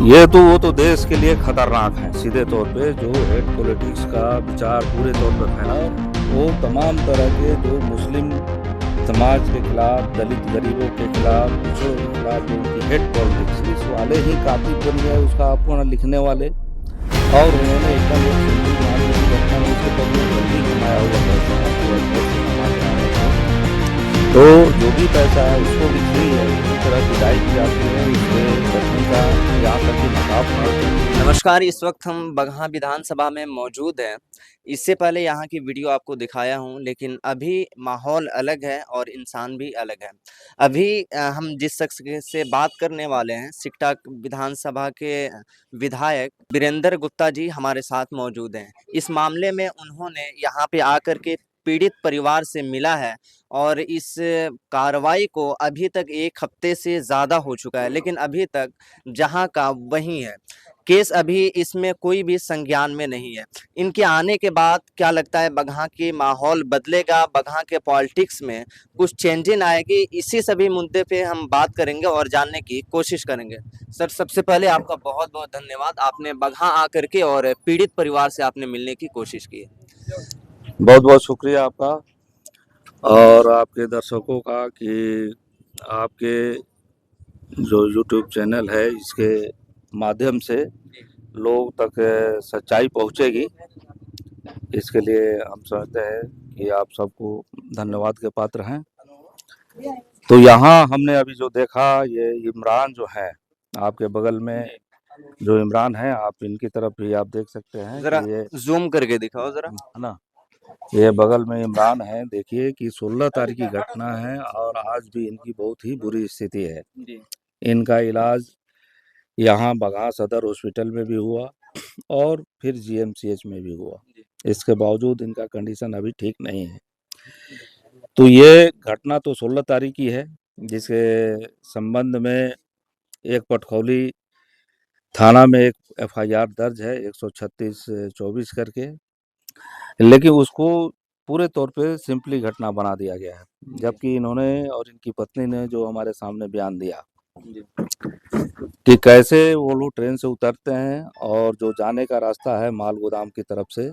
वो तो देश के लिए खतरनाक है सीधे तौर पे। जो हेड पॉलिटिक्स का विचार पूरे तौर पर फैला है, वो तमाम तरह के जो मुस्लिम समाज के खिलाफ, दलित गरीबों के खिलाफ, पिछड़ों के खिलाफ जो उनकी हेड पॉलिटिक्स, इस वाले ही कातिल बन गए उसका अपना लिखने वाले। और उन्होंने एकदम एक सिंपल मामले की घटना में उसके बदले जल्दी कमाया हुआ पैसा आपको अजमेर से कमा के आ रहे थे, तो जो भी पैसा है उसको भी छीन लिया। इसी तरह पिटाई की जाती है इससे बचने का, यहाँ तक कि नकाब फाड़। नमस्कार, इस वक्त हम बगहा विधानसभा में मौजूद हैं। इससे पहले यहाँ की वीडियो आपको दिखाया हूँ, लेकिन अभी माहौल अलग है और इंसान भी अलग है। अभी हम जिस शख्स से बात करने वाले हैं, सिकटा विधानसभा के विधायक वीरेंद्र गुप्ता जी हमारे साथ मौजूद हैं। इस मामले में उन्होंने यहाँ पे आकर के पीड़ित परिवार से मिला है और इस कार्रवाई को अभी तक 1 हफ्ते से ज़्यादा हो चुका है, लेकिन अभी तक जहाँ का वहीं है। केस अभी इसमें कोई भी संज्ञान में नहीं है। इनके आने के बाद क्या लगता है बगहा की माहौल बदलेगा, बगहा के पॉलिटिक्स में कुछ चेंजेस आएगी? इसी सभी मुद्दे पे हम बात करेंगे और जानने की कोशिश करेंगे। सर, सबसे पहले आपका बहुत-बहुत धन्यवाद। आपने बगहा आकर के और पीड़ित परिवार से आपने मिलने की कोशिश की है। बहुत बहुत शुक्रिया आपका और आपके दर्शकों का कि आपके जो यूट्यूब चैनल है इसके माध्यम से लोग तक सच्चाई पहुंचेगी। इसके लिए हम समझते हैं कि आप सबको धन्यवाद के पात्र हैं। तो यहाँ हमने अभी जो देखा, ये इमरान जो है आपके बगल में, जो इमरान है, आप इनकी तरफ भी आप देख सकते हैं जरा कि ये जूम करके दिखाओ जरा। है ना, ये बगल में इमरान है। देखिए कि 16 तारीख की घटना है और आज भी इनकी बहुत ही बुरी स्थिति है। इनका इलाज यहाँ बगहा सदर हॉस्पिटल में भी हुआ और फिर जीएमसीएच में भी हुआ। इसके बावजूद इनका कंडीशन अभी ठीक नहीं है। तो ये घटना तो 16 तारीख की है, जिसके संबंध में एक पटखौली थाना में एक एफआईआर दर्ज है 136/24 करके, लेकिन उसको पूरे तौर पे सिंपली घटना बना दिया गया है। जबकि इन्होंने और इनकी पत्नी ने जो हमारे सामने बयान दिया कि कैसे वो लोग ट्रेन से उतरते हैं और जो जाने का रास्ता है माल गोदाम की तरफ से,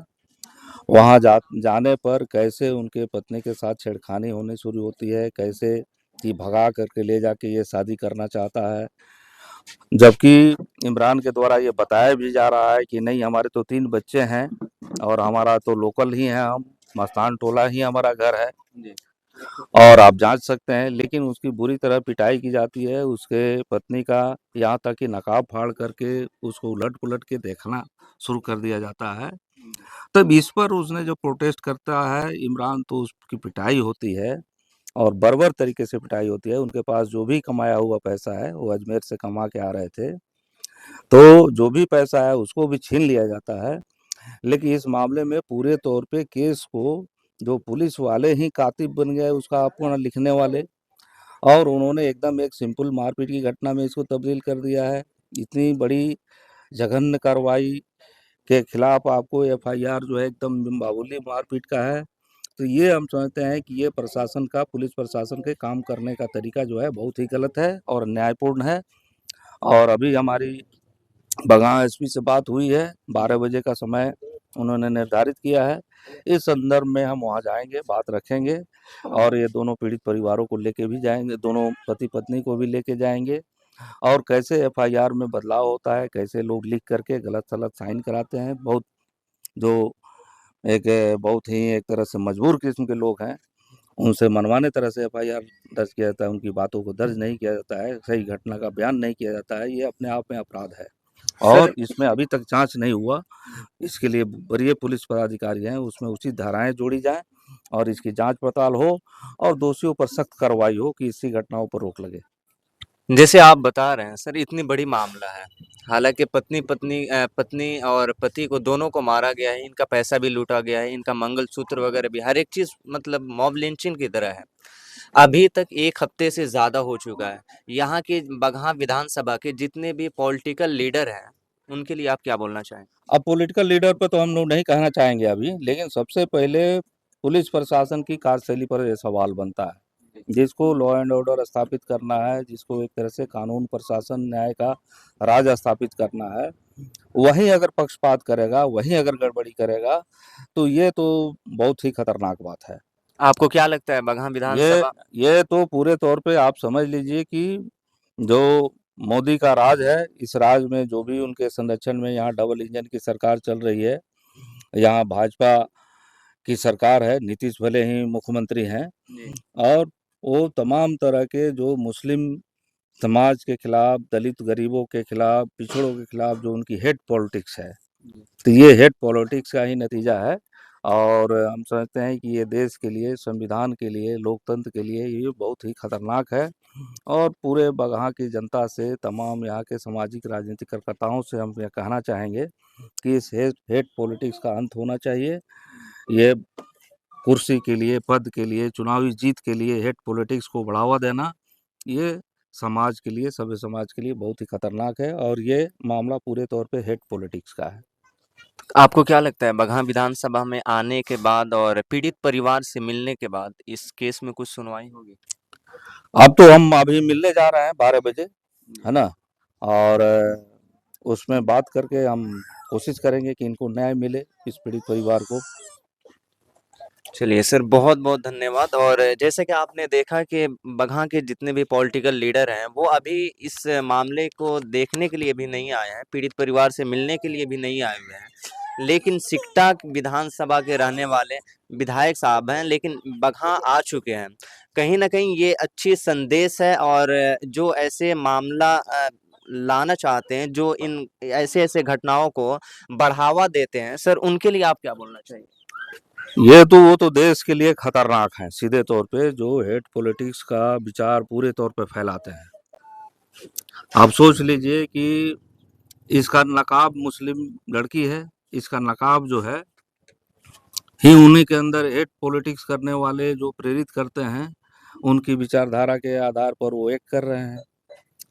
वहाँ जाने पर कैसे उनके पत्नी के साथ छेड़खानी होनी शुरू होती है, कैसे कि भगा करके ले जाके ये शादी करना चाहता है। जबकि इमरान के द्वारा ये बताया भी जा रहा है कि नहीं, हमारे तो 3 बच्चे हैं और हमारा तो लोकल ही है, हम मस्तान टोला ही हमारा घर है और आप जांच सकते हैं। लेकिन उसकी बुरी तरह पिटाई की जाती है, उसके पत्नी का यहाँ तक कि नकाब फाड़ करके उसको उलट-पुलट के देखना शुरू कर दिया जाता है। तब इस पर उसने जो प्रोटेस्ट करता है इमरान, तो उसकी पिटाई होती है और बर्बर तरीके से पिटाई होती है। उनके पास जो भी कमाया हुआ पैसा है, वो अजमेर से कमा के आ रहे थे, तो जो भी पैसा है उसको भी छीन लिया जाता है। लेकिन इस मामले में पूरे तौर पे केस को जो पुलिस वाले ही कातिल बन गए उसका अपना लिखने वाले, और उन्होंने एकदम एक सिंपल मारपीट की घटना में इसको तब्दील कर दिया है। इतनी बड़ी जघन्य कार्रवाई के खिलाफ आपको एफआईआर जो है एकदम मामूली मारपीट का है। तो ये हम समझते हैं कि ये प्रशासन का, पुलिस प्रशासन के काम करने का तरीका जो है बहुत ही गलत है और अन्यायपूर्ण है। और अभी हमारी बगहा एसपी से बात हुई है, 12 बजे का समय उन्होंने निर्धारित किया है। इस संदर्भ में हम वहाँ जाएंगे, बात रखेंगे और ये दोनों पीड़ित परिवारों को लेके भी जाएंगे, दोनों पति पत्नी को भी लेके जाएंगे, और कैसे एफआईआर में बदलाव होता है, कैसे लोग लिख करके गलत सलत साइन कराते हैं। बहुत जो बहुत ही एक तरह से मजबूर किस्म के लोग हैं, उनसे मनमाने तरह से एफआईआर दर्ज किया जाता है, उनकी बातों को दर्ज नहीं किया जाता है, सही घटना का बयान नहीं किया जाता है। ये अपने आप में अपराध है और इसमें अभी तक जांच नहीं हुआ। इसके लिए वरीय पुलिस पदाधिकारी हैं, उसमें उचित धाराएं जोड़ी जाएं और इसकी जांच पड़ताल हो और दोषियों पर सख्त कार्रवाई हो कि इसी घटनाओं पर रोक लगे। जैसे आप बता रहे हैं सर, इतनी बड़ी मामला है, हालांकि पत्नी और पति को दोनों को मारा गया है, इनका पैसा भी लूटा गया है, इनका मंगलसूत्र वगैरह भी, हर एक चीज मतलब मॉब लिंचिंग की तरह है। अभी तक 1 हफ्ते से ज्यादा हो चुका है। यहाँ के बगहा विधानसभा के जितने भी पॉलिटिकल लीडर हैं, उनके लिए आप क्या बोलना चाहें? अब पॉलिटिकल लीडर पर तो हम लोग नहीं कहना चाहेंगे अभी, लेकिन सबसे पहले पुलिस प्रशासन की कार्यशैली पर यह सवाल बनता है। जिसको लॉ एंड ऑर्डर स्थापित करना है, जिसको एक तरह से कानून प्रशासन न्याय का राज स्थापित करना है, वहीं अगर पक्षपात करेगा, वहीं अगर गड़बड़ी करेगा, तो ये तो बहुत ही खतरनाक बात है। आपको क्या लगता है बगहा ये विधानसभा ये तो पूरे तौर पे आप समझ लीजिए कि जो मोदी का राज है, इस राज में जो भी उनके संरक्षण में यहाँ डबल इंजन की सरकार चल रही है, यहाँ भाजपा की सरकार है, नीतीश भले ही मुख्यमंत्री हैं, जी, और वो तमाम तरह के जो मुस्लिम समाज के खिलाफ, दलित गरीबों के खिलाफ, पिछड़ों के खिलाफ जो उनकी हेट पॉलिटिक्स है, जी। तो ये हेट पॉलिटिक्स का ही नतीजा है। और हम समझते हैं कि ये देश के लिए, संविधान के लिए, लोकतंत्र के लिए ये बहुत ही खतरनाक है। और पूरे बगहा की जनता से, तमाम यहाँ के सामाजिक राजनीतिक कार्यकर्ताओं से हम ये कहना चाहेंगे कि इस हेट पॉलिटिक्स का अंत होना चाहिए। ये कुर्सी के लिए, पद के लिए, चुनावी जीत के लिए हेट पॉलिटिक्स को बढ़ावा देना, ये समाज के लिए, सभ्य समाज के लिए बहुत ही खतरनाक है, और ये मामला पूरे तौर पे हेट पॉलिटिक्स का है। आपको क्या लगता है बगहा विधानसभा में आने के बाद और पीड़ित परिवार से मिलने के बाद इस केस में कुछ सुनवाई होगी? अब तो हम अभी मिलने जा रहे हैं 12 बजे, है ना? और उसमें बात करके हम कोशिश करेंगे कि इनको न्याय मिले, इस पीड़ित परिवार को। चलिए सर, बहुत-बहुत धन्यवाद। और जैसे कि आपने देखा कि बगहा के जितने भी पॉलिटिकल लीडर हैं, वो अभी इस मामले को देखने के लिए भी नहीं आए हैं, पीड़ित परिवार से मिलने के लिए भी नहीं आए हुए हैं। लेकिन सिकटा विधानसभा के रहने वाले विधायक साहब हैं, लेकिन बगहा आ चुके हैं। कहीं न कहीं ये अच्छी संदेश है, और जो ऐसे मामला लाना चाहते हैं, जो इन ऐसे-ऐसे घटनाओं को बढ़ावा देते हैं, सर उनके लिए आप क्या बोलना चाहेंगे? ये तो वो तो देश के लिए खतरनाक हैं, सीधे तौर पे जो हेट पॉलिटिक्स का विचार पूरे तौर पे फैलाते हैं। आप सोच लीजिए कि इसका नकाब मुस्लिम लड़की है, इसका नकाब जो है ही उन्हीं के अंदर हेट पॉलिटिक्स करने वाले जो प्रेरित करते हैं, उनकी विचारधारा के आधार पर वो एक कर रहे हैं,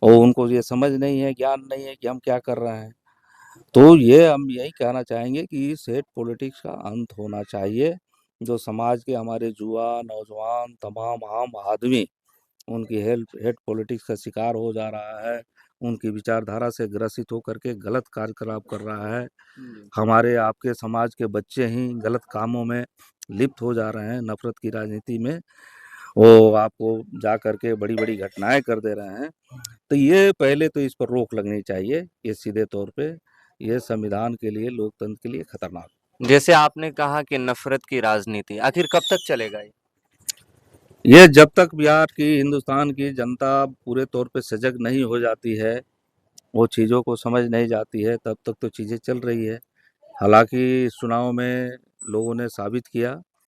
और उनको ये समझ नहीं है, ज्ञान नहीं है कि हम क्या कर रहे हैं। तो ये हम यही कहना चाहेंगे कि इस हेट पॉलिटिक्स का अंत होना चाहिए। जो समाज के हमारे युवा, नौजवान, तमाम आम आदमी उनकी हेट पॉलिटिक्स का शिकार हो जा रहा है, उनकी विचारधारा से ग्रसित होकर के गलत कार्यकलाप कर रहा है। जी। हमारे आपके समाज के बच्चे ही गलत कामों में लिप्त हो जा रहे हैं, नफ़रत की राजनीति में। वो आपको जा कर के बड़ी-बड़ी घटनाएँ कर दे रहे हैं। तो ये पहले तो इस पर रोक लगनी चाहिए, ये सीधे तौर पे, ये संविधान के लिए, लोकतंत्र के लिए खतरनाक। जैसे आपने कहा कि नफ़रत की राजनीति, आखिर कब तक चलेगा ये? ये जब तक बिहार की, हिंदुस्तान की जनता पूरे तौर पे सजग नहीं हो जाती है, वो चीज़ों को समझ नहीं जाती है, तब तक तो चीज़ें चल रही है। हालाँकि इस चुनाव में लोगों ने साबित किया